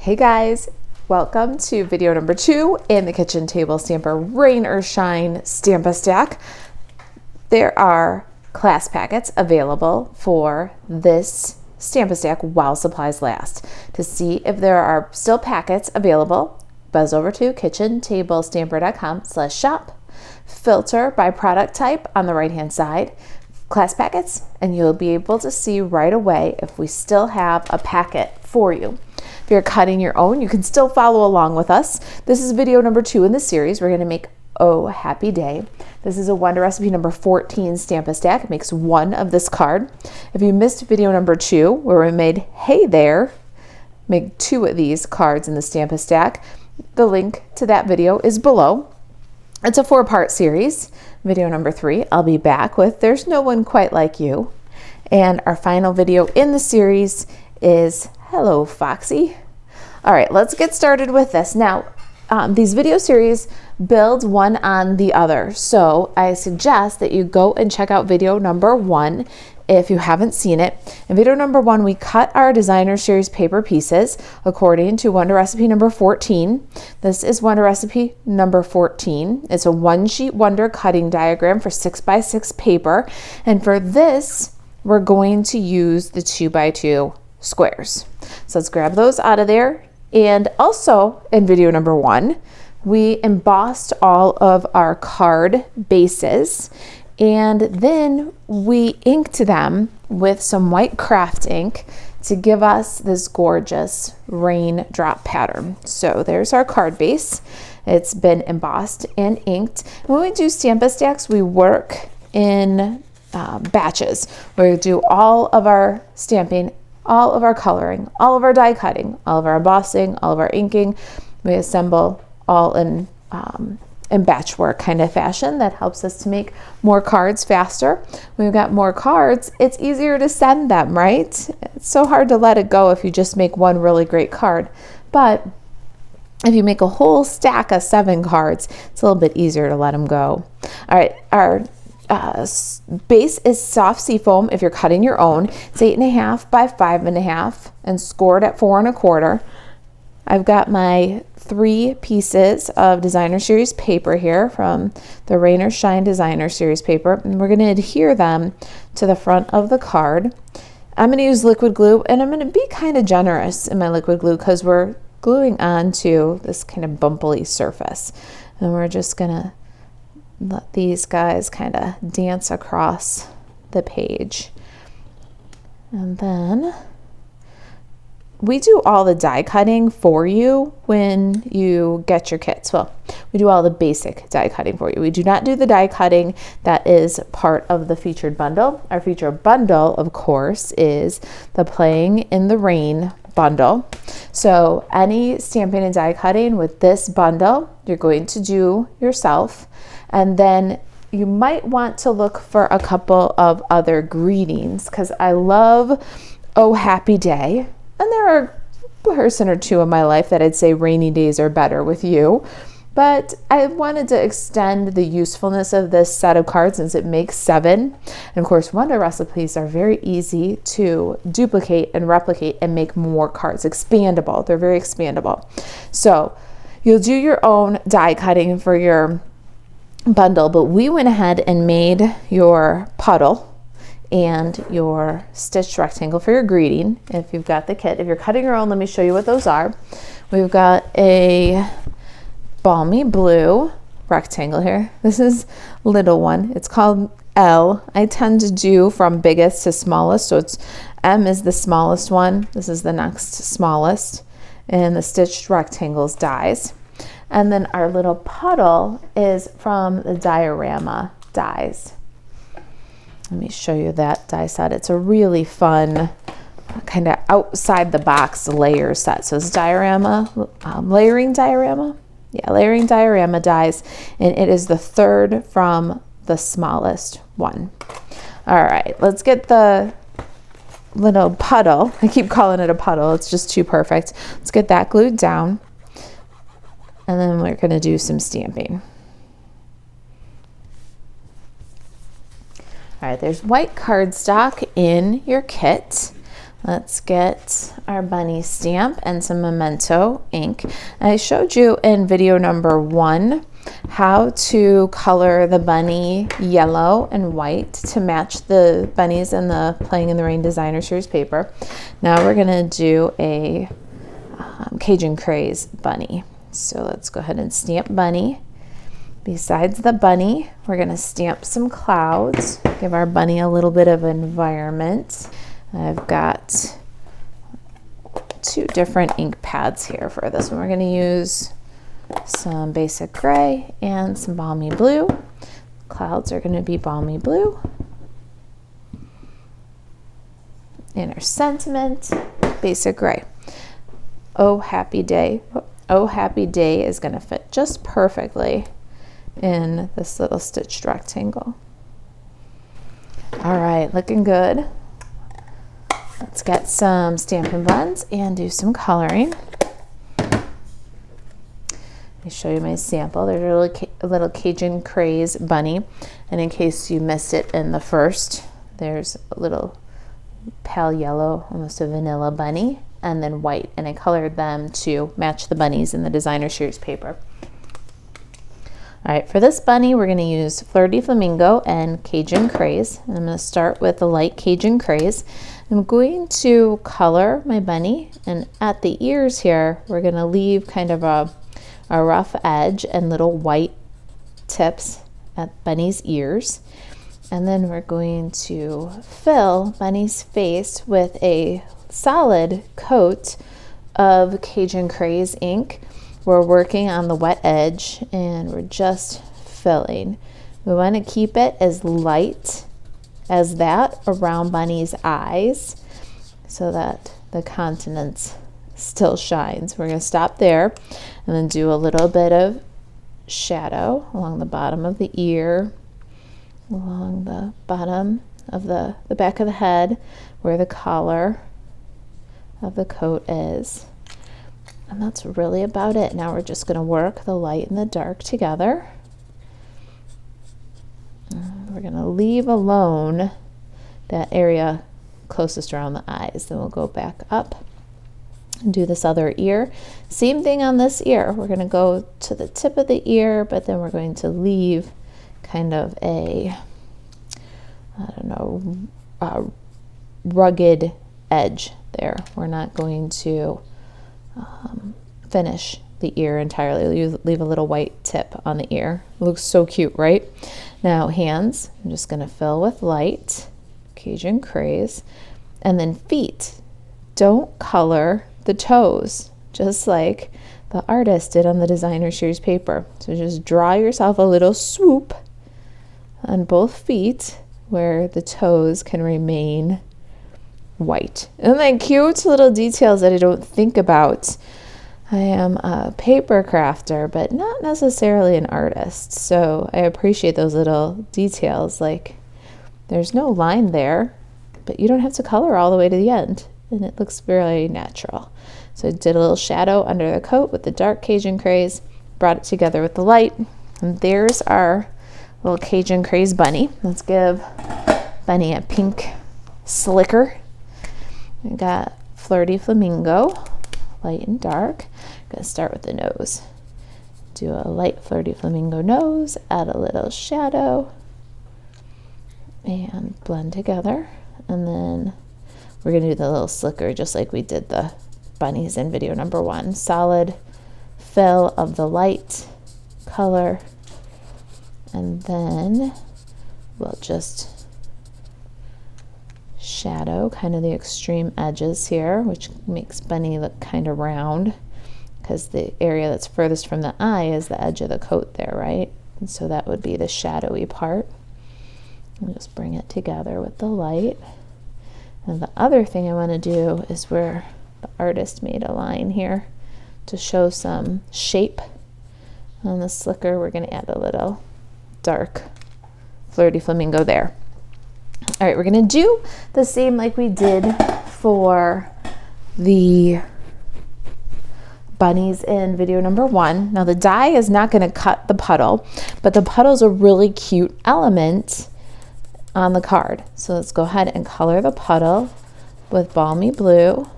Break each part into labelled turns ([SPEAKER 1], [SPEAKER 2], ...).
[SPEAKER 1] Hey guys, welcome to video number 2 in the kitchen table stamper rain or shine Stamp-A-Stack. There are class packets available for this Stamp-A-Stack while supplies last. To see if there are still packets available, buzz over to kitchentablestamper.com/shop, filter by product type on the right hand side, class packets, and you'll be able to see right away if we still have a packet for you. If you're cutting your own, you can still follow along with us. This is video number 2 in the series. We're going to make Oh Happy Day. This is a Wonder Recipe number 14 Stamp-A-Stack. It makes 1 of this card. If you missed video number 2, where we made Hey There, make 2 of these cards in the Stamp-A-Stack, the link to that video is below. It's a 4-part series. Video number 3, I'll be back with There's No One Quite Like You. And our final video in the series is Hello Foxy. All right, let's get started with this. Now, these video series build one on the other. So I suggest that you go and check out video number 1 if you haven't seen it. In video number 1, we cut our designer series paper pieces according to Wonder Recipe number 14. This is Wonder Recipe number 14. It's a 1-sheet Wonder cutting diagram for 6x6 paper. And for this, we're going to use the 2x2 squares. So let's grab those out of there. And also in video number 1, we embossed all of our card bases, and then we inked them with some white craft ink to give us this gorgeous raindrop pattern. So there's our card base. It's been embossed and inked. When we do Stamp-A-Stacks, we work in batches. We do all of our stamping, all of our coloring, all of our die cutting, all of our embossing, all of our inking. We assemble all in batch work kind of fashion. That helps us to make more cards faster. When we've got more cards, it's easier to send them, right? It's so hard to let it go if you just make one really great card. But if you make a whole stack of 7 cards, it's a little bit easier to let them go. All right, our base is soft seafoam if you're cutting your own. It's 8.5 by 5.5 and scored at 4 1/4. I've got my 3 pieces of designer series paper here from the Rain or Shine designer series paper, and we're going to adhere them to the front of the card. I'm going to use liquid glue, and I'm going to be kind of generous in my liquid glue because we're gluing onto this kind of bumpy surface, and we're just going to let these guys kind of dance across the page. And then we do all the die cutting for you when you get your kits. Well, we do all the basic die cutting for you. We do not do the die cutting that is part of the featured bundle. Our featured bundle, of course, is the Playing in the Rain bundle. So any stamping and die cutting with this bundle, you're going to do yourself. And then you might want to look for a couple of other greetings because I love Oh Happy Day. And there are a person or two in my life that I'd say rainy days are better with you. But I wanted to extend the usefulness of this set of cards since it makes 7. And of course, Wonder recipes are very easy to duplicate and replicate and make more cards. Expandable. They're very expandable. So you'll do your own die cutting for your bundle, but we went ahead and made your puddle and your stitched rectangle for your greeting if you've got the kit. If you're cutting your own, let me show you what those are. We've got a balmy blue rectangle here. This is little one. It's called L. I tend to do from biggest to smallest, so it's M is the smallest one. This is the next smallest, and the stitched rectangles dies. And then our little puddle is from the diorama dies. Let me show you that die set. It's a really fun kind of outside the box layer set. So it's diorama, layering diorama. Yeah, layering diorama dies, and it is the 3rd from the smallest one. All right, let's get the little puddle. I keep calling it a puddle. It's just too perfect. Let's get that glued down. And then we're going to do some stamping. All right, there's white cardstock in your kit. Let's get our bunny stamp and some Memento ink. I showed you in video number 1 how to color the bunny yellow and white to match the bunnies in the Playing in the Rain Designer Series paper. Now we're gonna do a Cajun Craze bunny. So let's go ahead and stamp bunny. Besides the bunny, we're gonna stamp some clouds, give our bunny a little bit of environment. I've got 2 different ink pads here for this one. We're going to use some basic gray and some balmy blue. Clouds are going to be balmy blue. And our sentiment, basic gray. Oh, happy day. Oh, happy day is going to fit just perfectly in this little stitched rectangle. All right, looking good. Let's get some Stampin' blends and do some coloring. Let me show you my sample. There's a little Cajun Craze bunny. And in case you missed it in the first, there's a little pale yellow, almost a vanilla bunny, and then white. And I colored them to match the bunnies in the Designer Series paper. All right, for this bunny, we're going to use Fleur de Flamingo and Cajun Craze. And I'm going to start with the light Cajun Craze. I'm going to color my bunny, and at the ears here, we're going to leave kind of a rough edge and little white tips at bunny's ears. And then we're going to fill bunny's face with a solid coat of Cajun Craze ink. We're working on the wet edge and we're just filling. We want to keep it as light as that around bunny's eyes so that the countenance still shines. We're going to stop there and then do a little bit of shadow along the bottom of the ear, along the bottom of the back of the head where the collar of the coat is. And that's really about it. Now we're just going to work the light and the dark together. We're going to leave alone that area closest around the eyes. Then we'll go back up and do this other ear. Same thing on this ear. We're going to go to the tip of the ear, but then we're going to leave kind of a, rugged edge there. We're not going to finish the ear entirely. Leave a little white tip on the ear. It looks so cute, right? Now hands, I'm just going to fill with light, Cajun Craze, and then feet. Don't color the toes, just like the artist did on the Designer Series paper. So just draw yourself a little swoop on both feet where the toes can remain white. And then cute little details that I don't think about. I am a paper crafter, but not necessarily an artist. So I appreciate those little details. Like there's no line there, but you don't have to color all the way to the end. And it looks very natural. So I did a little shadow under the coat with the dark Cajun Craze, brought it together with the light. And there's our little Cajun Craze bunny. Let's give bunny a pink slicker. We got Fleur de Flamingo, light and dark. I'm going to start with the nose. Do a light Fleur de Flamingo nose, add a little shadow, and blend together. And then we're going to do the little slicker just like we did the bunnies in video number 1. Solid fill of the light color, and then we'll just shadow kind of the extreme edges here, which makes bunny look kind of round because the area that's furthest from the eye is the edge of the coat there, right? And so that would be the shadowy part. And just bring it together with the light. And the other thing I want to do is where the artist made a line here to show some shape on the slicker. We're going to add a little dark Fleur de Flamingo there. All right, we're going to do the same like we did for the bunnies in video number 1. Now the die is not going to cut the puddle, but the puddle is a really cute element on the card. So let's go ahead and color the puddle with balmy blue.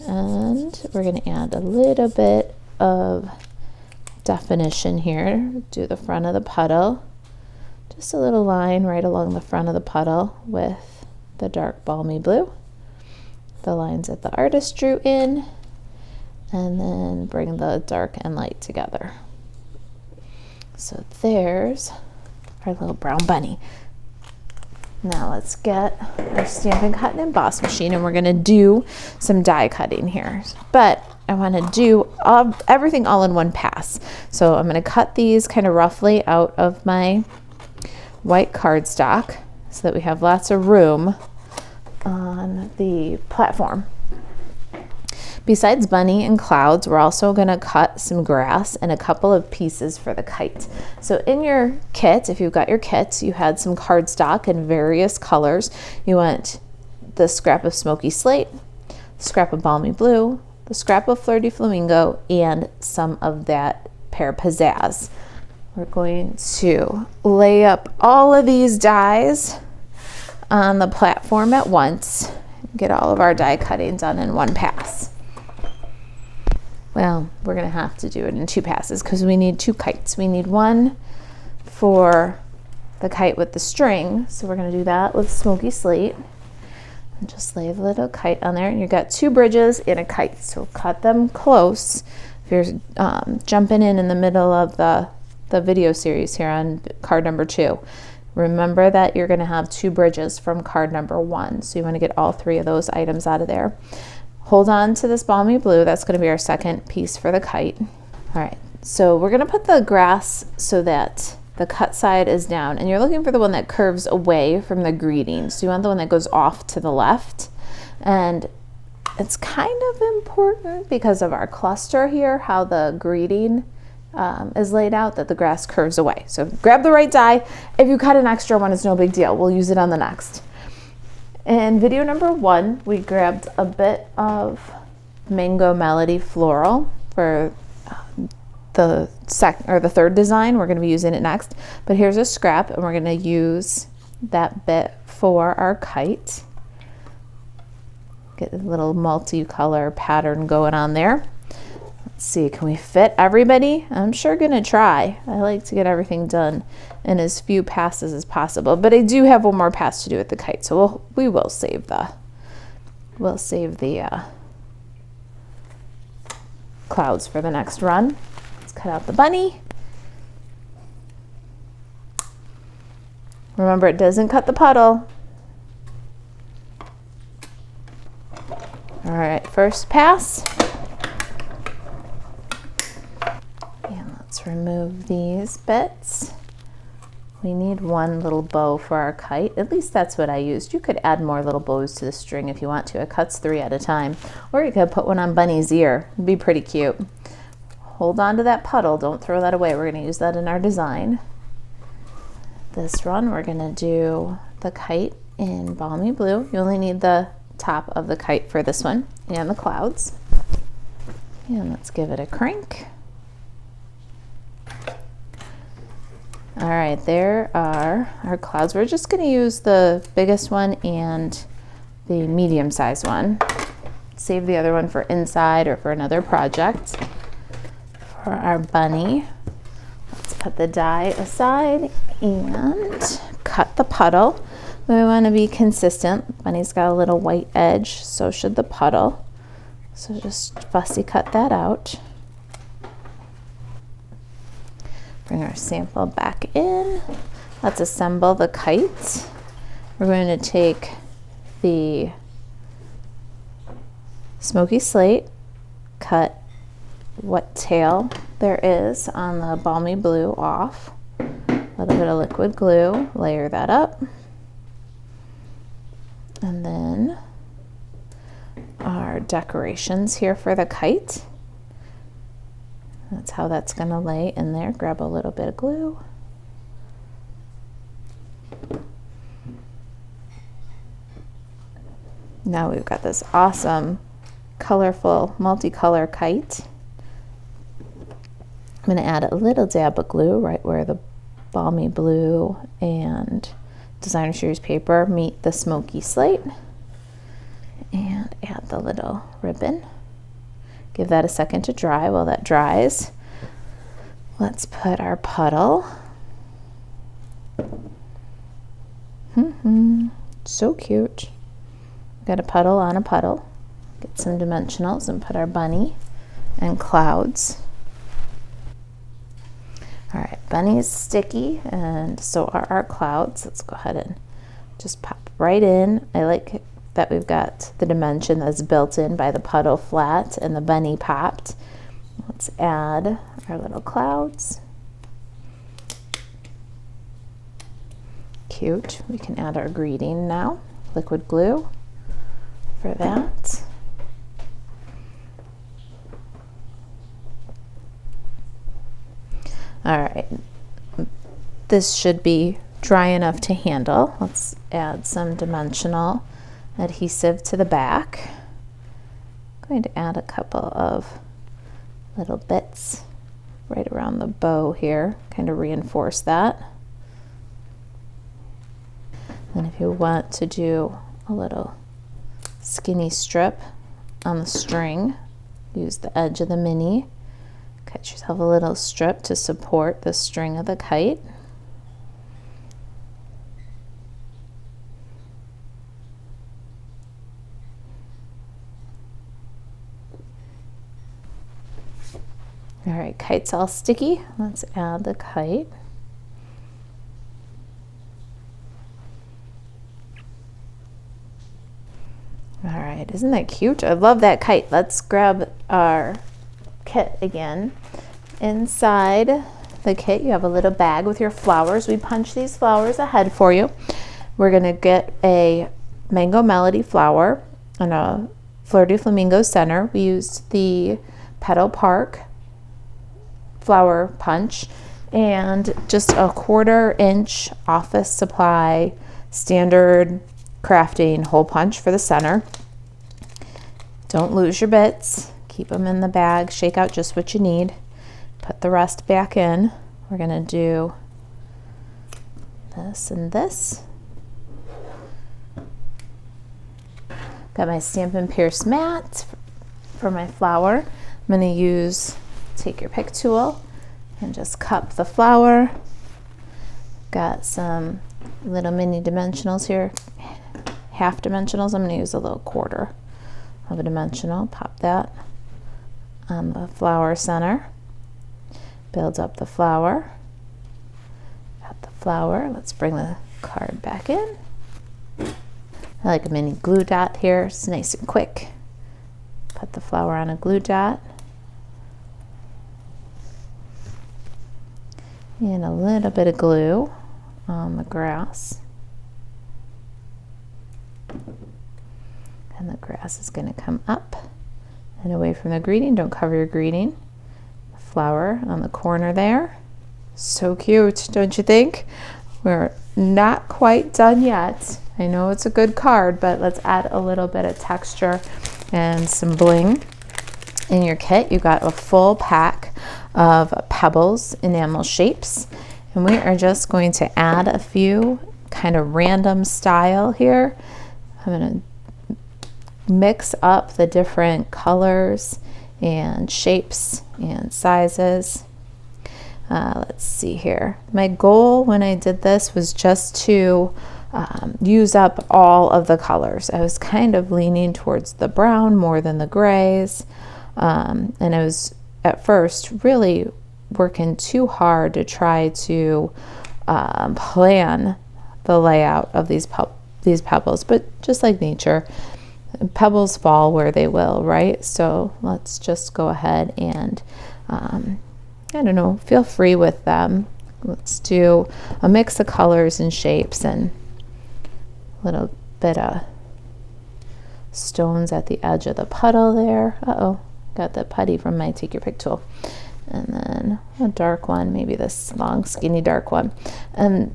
[SPEAKER 1] And we're going to add a little bit of definition here. Do the front of the puddle. Just a little line right along the front of the puddle with the dark balmy blue. The lines that the artist drew in. And then bring the dark and light together. So there's our little brown bunny. Now let's get our Stampin' Cut and Emboss machine, and we're going to do some die cutting here. But I want to do everything all in one pass. So I'm going to cut these kind of roughly out of my white cardstock so that we have lots of room on the platform. Besides bunny and clouds, we're also going to cut some grass and a couple of pieces for the kite. So in your kit, if you've got your kits, you had some cardstock in various colors. You want the scrap of smoky slate, scrap of balmy blue, the scrap of flirty flamingo, and some of that pear pizzazz. We're going to lay up all of these dies on the platform at once, get all of our die cutting done in one pass. Well, we're going to have to do it in two passes because we need two kites. We need one for the kite with the string, so we're going to do that with smoky slate. And just lay the little kite on there, and you've got two bridges and a kite, so cut them close. If you're jumping in the middle of the video series here on card number 2, remember that you're going to have two bridges from card number 1, so you want to get all 3 of those items out of there. Hold on to this balmy blue. That's going to be our second piece for the kite. All right, so we're going to put the grass so that the cut side is down, and you're looking for the one that curves away from the greeting. So you want the one that goes off to the left, and it's kind of important because of our cluster here, how the greeting is laid out, that the grass curves away. So grab the right die. If you cut an extra one, it's no big deal. We'll use it on the next. In video number 1, we grabbed a bit of Mango Melody Floral for the third design. We're going to be using it next. But here's a scrap, and we're going to use that bit for our kite. Get a little multicolor pattern going on there. Let's see, can we fit everybody? I'm sure going to try. I like to get everything done in as few passes as possible, but I do have one more pass to do with the kite, so we will save the clouds for the next run. Let's cut out the bunny. Remember, it doesn't cut the puddle. All right, first pass. And let's remove these bits. We need one little bow for our kite. At least that's what I used. You could add more little bows to the string if you want to. It cuts 3 at a time. Or you could put one on Bunny's ear. It'd be pretty cute. Hold on to that puddle. Don't throw that away. We're going to use that in our design. This run, we're going to do the kite in balmy blue. You only need the top of the kite for this one and the clouds. And let's give it a crank. All right, there are our clouds. We're just going to use the biggest one and the medium-sized one. Save the other one for inside or for another project. For our bunny, let's put the die aside and cut the puddle. We want to be consistent. Bunny's got a little white edge, so should the puddle. So just fussy cut that out. Bring our sample back in. Let's assemble the kite. We're going to take the smoky slate, cut what tail there is on the balmy blue off. A little bit of liquid glue, layer that up. And then our decorations here for the kite. That's how that's going to lay in there. Grab a little bit of glue. Now we've got this awesome, colorful, multicolor kite. I'm going to add a little dab of glue right where the balmy blue and designer series paper meet the smoky slate, and add the little ribbon. Give that a second to dry. While that dries, let's put our puddle. So cute. Got a puddle on a puddle. Get some dimensionals and put our bunny and clouds. All right, bunny is sticky and so are our clouds. Let's go ahead and just pop right in. I like that we've got the dimension that's built in by the puddle flat and the bunny popped. Let's add our little clouds. Cute. We can add our greeting now. Liquid glue for that. All right, this should be dry enough to handle. Let's add some dimensional adhesive to the back. I'm going to add a couple of little bits right around the bow here, kind of reinforce that. And if you want to do a little skinny strip on the string, use the edge of the mini. Cut yourself a little strip to support the string of the kite. All right, kite's all sticky. Let's add the kite. All right, isn't that cute? I love that kite. Let's grab our kit again. Inside the kit, you have a little bag with your flowers. We punch these flowers ahead for you. We're gonna get a Mango Melody flower and a Fleur de Flamingo center. We used the Petal Park flower punch and just a 1/4 inch office supply standard crafting hole punch for the center. Don't lose your bits. Keep them in the bag. Shake out just what you need. Put the rest back in. We're gonna do this and this. Got my Stampin' Pierce mat for my flower. I'm gonna use, take your pick tool and just cup the flower. Got some little mini dimensionals here, half dimensionals. I'm gonna use a little 1/4 of a dimensional. Pop that on the flower center. Build up the flower. Got the flower. Let's bring the card back in. I like a mini glue dot here. It's nice and quick. Put the flower on a glue dot. And a little bit of glue on the grass. And the grass is going to come up and away from the greeting. Don't cover your greeting. The flower on the corner there. So cute, don't you think? We're not quite done yet. I know it's a good card, but let's add a little bit of texture and some bling. In your kit, you got a full pack of pebbles, enamel shapes, and we are just going to add a few kind of random style here. I'm going to mix up the different colors and shapes and sizes. Let's see here. My goal when I did this was just to use up all of the colors. I was kind of leaning towards the brown more than the grays. And I was at first really working too hard to try to plan the layout of these pebbles, but just like nature, pebbles fall where they will, right? So let's just go ahead and I don't know, feel free with them. Let's do a mix of colors and shapes and a little bit of stones at the edge of the puddle there. Uh-oh, got the putty from my Take Your Pick tool. And then a dark one, maybe this long, skinny, dark one. And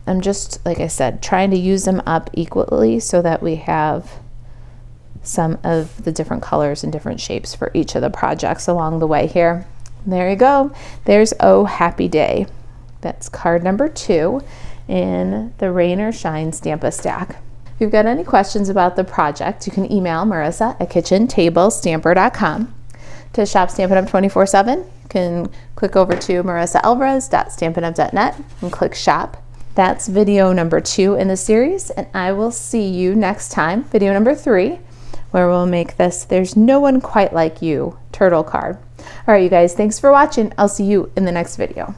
[SPEAKER 1] I'm just, like I said, trying to use them up equally so that we have some of the different colors and different shapes for each of the projects along the way here. There you go. There's Oh Happy Day. That's card number 2. in the Rain or Shine Stamp-A-Stack. If you've got any questions about the project, you can email Marisa at kitchentablestamper.com. To shop Stampin' Up! 24/7, you can click over to marisaalvarez.stampinup.net and click shop. That's video number 2 in the series, and I will see you next time, video number 3, where we'll make this There's No One Quite Like You turtle card. All right, you guys, thanks for watching. I'll see you in the next video.